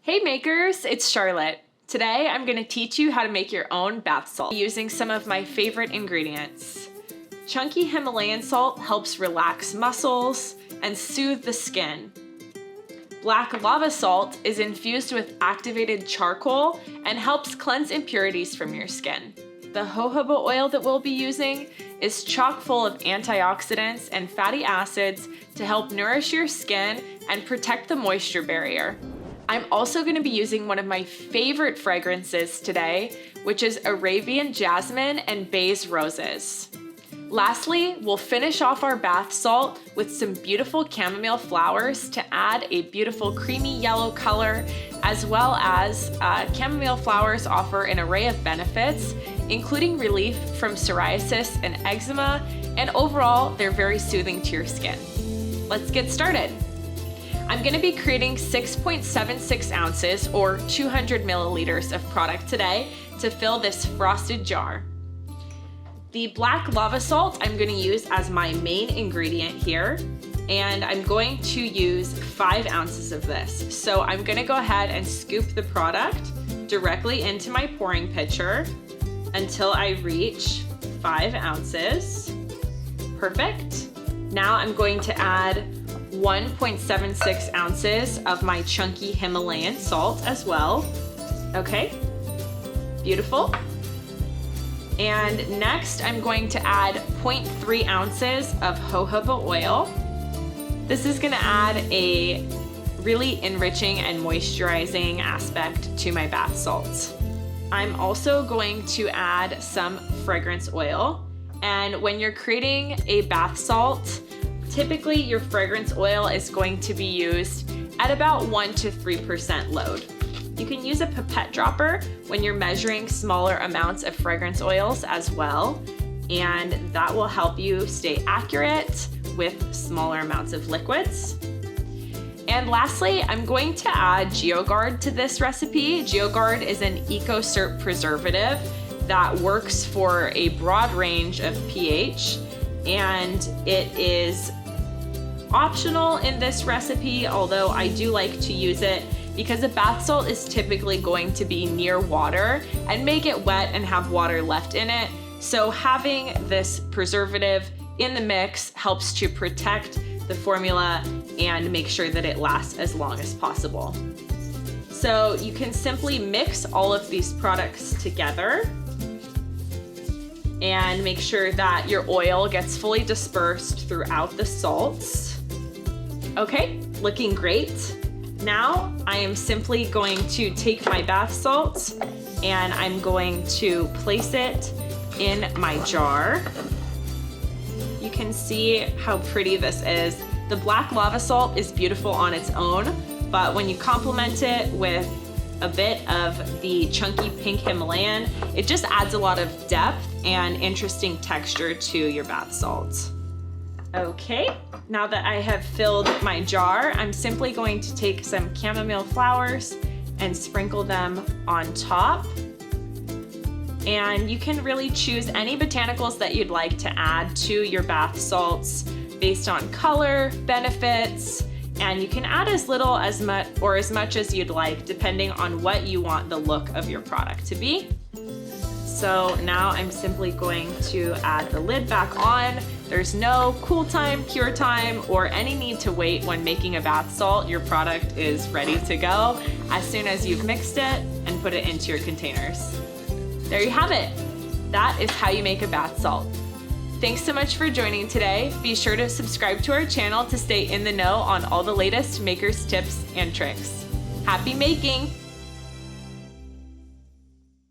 Hey makers, it's Charlotte. Today I'm going to teach you how to make your own bath salt using some of my favorite ingredients. Chunky Himalayan salt helps relax muscles and soothe the skin. Black lava salt is infused with activated charcoal and helps cleanse impurities from your skin. The jojoba oil that we'll be using is chock full of antioxidants and fatty acids to help nourish your skin and protect the moisture barrier. I'm also going to be using one of my favorite fragrances today, which is Arabian jasmine and bays roses. Lastly, we'll finish off our bath salt with some beautiful chamomile flowers to add a beautiful creamy yellow color, as well as chamomile flowers offer an array of benefits, including relief from psoriasis and eczema, and overall, they're very soothing to your skin. Let's get started. I'm going to be creating 6.76 ounces or 200 milliliters of product today to fill this frosted jar. The black lava salt I'm going to use as my main ingredient here, and I'm going to use 5 ounces of this. So I'm going to go ahead and scoop the product directly into my pouring pitcher until I reach 5 ounces. Perfect. Now I'm going to add 1.76 ounces of my chunky Himalayan salt as well. Okay, beautiful. And next I'm going to add 0.3 ounces of jojoba oil. This is gonna add a really enriching and moisturizing aspect to my bath salts. I'm also going to add some fragrance oil. And when you're creating a bath salt, typically your fragrance oil is going to be used at about 1 to 3% load. You can use a pipette dropper when you're measuring smaller amounts of fragrance oils as well, and that will help you stay accurate with smaller amounts of liquids. And lastly, I'm going to add GeoGuard to this recipe. GeoGuard is an EcoCert preservative that works for a broad range of pH, and it is optional in this recipe, although I do like to use it because a bath salt is typically going to be near water and may get wet and have water left in it. So having this preservative in the mix helps to protect the formula and make sure that it lasts as long as possible. So you can simply mix all of these products together and make sure that your oil gets fully dispersed throughout the salts. Okay, looking great. Now I am simply going to take my bath salts and I'm going to place it in my jar. You can see how pretty this is. The black lava salt is beautiful on its own, but when you complement it with a bit of the chunky pink Himalayan, it just adds a lot of depth and interesting texture to your bath salts. Okay, now that I have filled my jar, I'm simply going to take some chamomile flowers and sprinkle them on top. And you can really choose any botanicals that you'd like to add to your bath salts based on color, benefits, and you can add as little as much as you'd like, depending on what you want the look of your product to be. So now I'm simply going to add the lid back on. There's no cool time, cure time, or any need to wait when making a bath salt. Your product is ready to go as soon as you've mixed it and put it into your containers. There you have it. That is how you make a bath salt. Thanks so much for joining today. Be sure to subscribe to our channel to stay in the know on all the latest makers tips and tricks. Happy making!